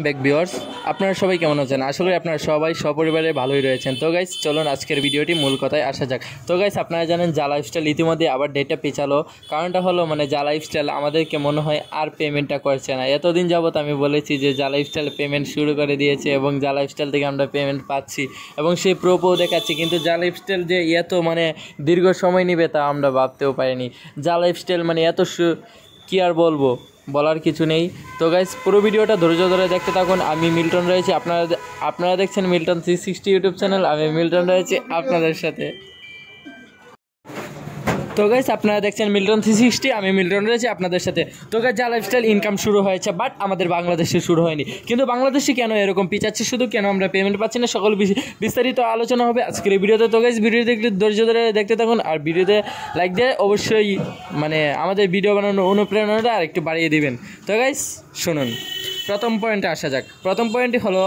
Back viewers, আপনারা সবাই কেমন আছেন? আশা করি আপনারা সবাই সপরিবারে ভালোই রয়েছেন। তো গাইস চলুন আজকের ভিডিওটি মূল কথায় আসা যাক। তো গাইস আপনারা জানেন জা লাইফস্টাইল ইতিমধ্যে আবার ডেটটা পেছালো। কারণটা হলো জা লাইফস্টাইল আমাদেরকে মনে হয় আর পেমেন্টটা করছে না। এতদিন যাবত আমি বলেছি যে জা লাইফস্টাইল পেমেন্ট শুরু করে দিয়েছে এবং জা লাইফস্টাইল থেকে আমরা পেমেন্ট পাচ্ছি এবং সেই প্রুফও দেখাচ্ছি, কিন্তু জা লাইফস্টাইল যে এত দীর্ঘ সময় নেবে তা আমরা ভাবতেও পারিনি। জা লাইফস্টাইল এত কী আর বলবো, বলার কিছু নেই। তো গাইস পুরো ভিডিওটা ধৈর্য ধরে দেখতে থাকুন। আমি মিল্টন রয়েছি, আপনারা দেখছেন মিল্টন 360 ইউটিউব চ্যানেল। আমি মিল্টন রয়েছি আপনাদের সাথে। তো গাইস আপনারা দেখছেন মিল্টন 360, আমি মিল্টন রয়েছি আপনাদের সাথে। তো গাইস জা লাইফস্টাইল ইনকাম শুরু হয়েছে, বাট আমাদের বাংলাদেশে শুরু হয়নি। কিন্তু বাংলাদেশে কেন এরকম পিছাচ্ছে, শুধু কেন আমরা পেমেন্ট পাচ্ছি না, সকল বিস্তারিত আলোচনা হবে আজকের এই ভিডিওতে। তো গাইস ভিডিও দেখলে ধৈর্য ধরে দেখতে থাকুন, আর ভিডিওতে লাইক দিয়ে অবশ্যই আমাদের ভিডিও বানানোর অনুপ্রেরণাটা আর একটু বাড়িয়ে দিবেন। তো গাইস শুনুন, প্রথম পয়েন্টে আসা যাক। প্রথম পয়েন্টটি হলো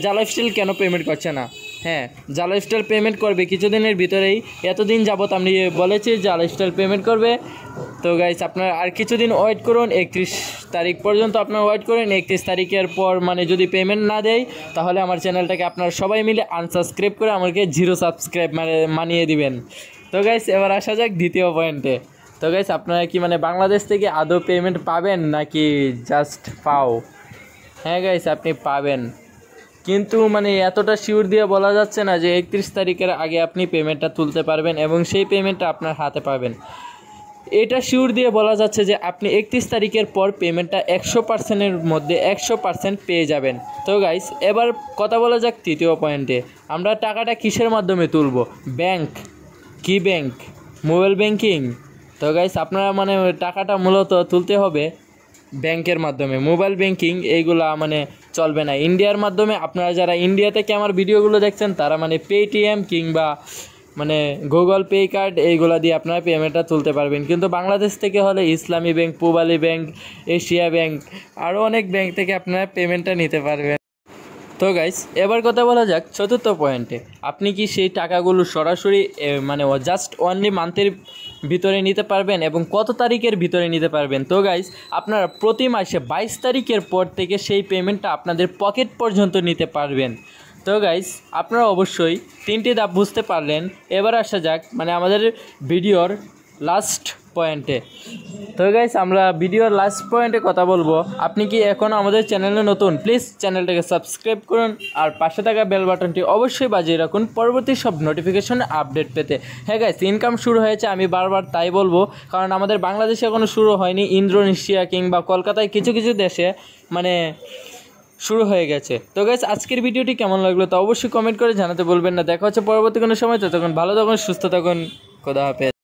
জা লাইফস্টাইল কেন পেমেন্ট করছে না। হ্যাঁ, জা লাইফস্টাইল পেমেন্ট করবে কিছুদিনের ভিতরেই। এতদিন যাবত আমি বলেছি জা লাইফস্টাইল পেমেন্ট করবে। তো গাইস আপনারা আর কিছুদিন ওয়েট করুন, 31 তারিখ পর্যন্ত আপনারা ওয়েট করুন। 31 তারিখের পর যদি পেমেন্ট না দেয়, তাহলে আমার চ্যানেলটাকে আপনারা সবাই মিলে আনসাবস্ক্রাইব করে আমাকে 0 সাবস্ক্রাইব মানিয়ে দিবেন। তো গাইস এবার আসা যাক দ্বিতীয় পয়েন্টে। তো গাইস আপনারা কি বাংলাদেশ থেকে আদৌ পেমেন্ট পাবেন নাকি জাস্ট পাও? হ্যাঁ গাইস আপনি পাবেন, কিন্তু এতটা শিওর দিয়ে বলা যাচ্ছে না যে 31 তারিখের আগে আপনি পেমেন্টটা তুলতে পারবেন এবং সেই পেমেন্টটা আপনার হাতে পাবেন। এটা শিওর দিয়ে বলা যাচ্ছে যে আপনি 31 তারিখের পর পেমেন্টটা 100%-এর মধ্যে 100% পেয়ে যাবেন। তো গাইস এবার কথা বলা যাক তৃতীয় পয়েন্টে। আমরা টাকাটা কিসের মাধ্যমে তুলব? ব্যাংক? কি ব্যাংক? Mobile banking? তো গাইস আপনারা টাকাটা মূলত তুলতে হবে ব্যাংকের মাধ্যমে। মোবাইল ব্যাংকিং এইগুলা চলবে না। ইন্ডিয়ার মাধ্যমে আপনারা যারা ইন্ডিয়া থেকে আমার ভিডিওগুলো দেখছেন তারা পেটিএম কিংবা গুগল পে কার্ড এইগুলা দিয়ে আপনারা পেমেন্টটা তুলতে পারবেন। কিন্তু বাংলাদেশ থেকে হলে ইসলামী bank, Pubali bank, Asia bank, আরও অনেক ব্যাংক থেকে আপনারা পেমেন্টটা নিতে পারবেন। তো গাইস এবার কথা বলা যাক চতুর্থ পয়েন্টে। আপনি কি সেই টাকাগুলো সরাসরি জাস্ট অনলি মান্থের ভিতরে নিতে পারবেন এবং কত তারিখের ভিতরে নিতে পারবেন? তো গাইস আপনারা প্রতি মাসে 22 তারিখের পর থেকে সেই পেমেন্টটা আপনাদের পকেট পর্যন্ত নিতে পারবেন। তো গাইস আপনারা অবশ্যই 3টি ধাপ বুঝতে পারলেন। এবার আসা যাক আমাদের ভিডিওর লাস্ট পয়েন্টে। তো গাইস আমরা ভিডিওর লাস্ট পয়েন্টে কথা বলবো। আপনি কি এখনও আমাদের চ্যানেলে নতুন, প্লিজ চ্যানেলটাকে সাবস্ক্রাইব করুন আর পাশে থাকা বেল বাটনটি অবশ্যই বাজিয়ে রাখুন পরবর্তী সব নোটিফিকেশন আপডেট পেতে। হ্যাঁ গাইস ইনকাম শুরু হয়েছে, আমি বারবার তাই বলবো, কারণ আমাদের বাংলাদেশে এখনও শুরু হয়নি। ইন্দোনেশিয়া কিংবা কলকাতায় কিছু কিছু দেশে শুরু হয়ে গেছে। তো গাইস আজকের ভিডিওটি কেমন লাগলো তা অবশ্যই কমেন্ট করে জানাতে বলবেন না। দেখা হচ্ছে পরবর্তী কোনো সময়। ততক্ষণ ভালো থাকুন, সুস্থ থাকুন, খোদা হাফেজ।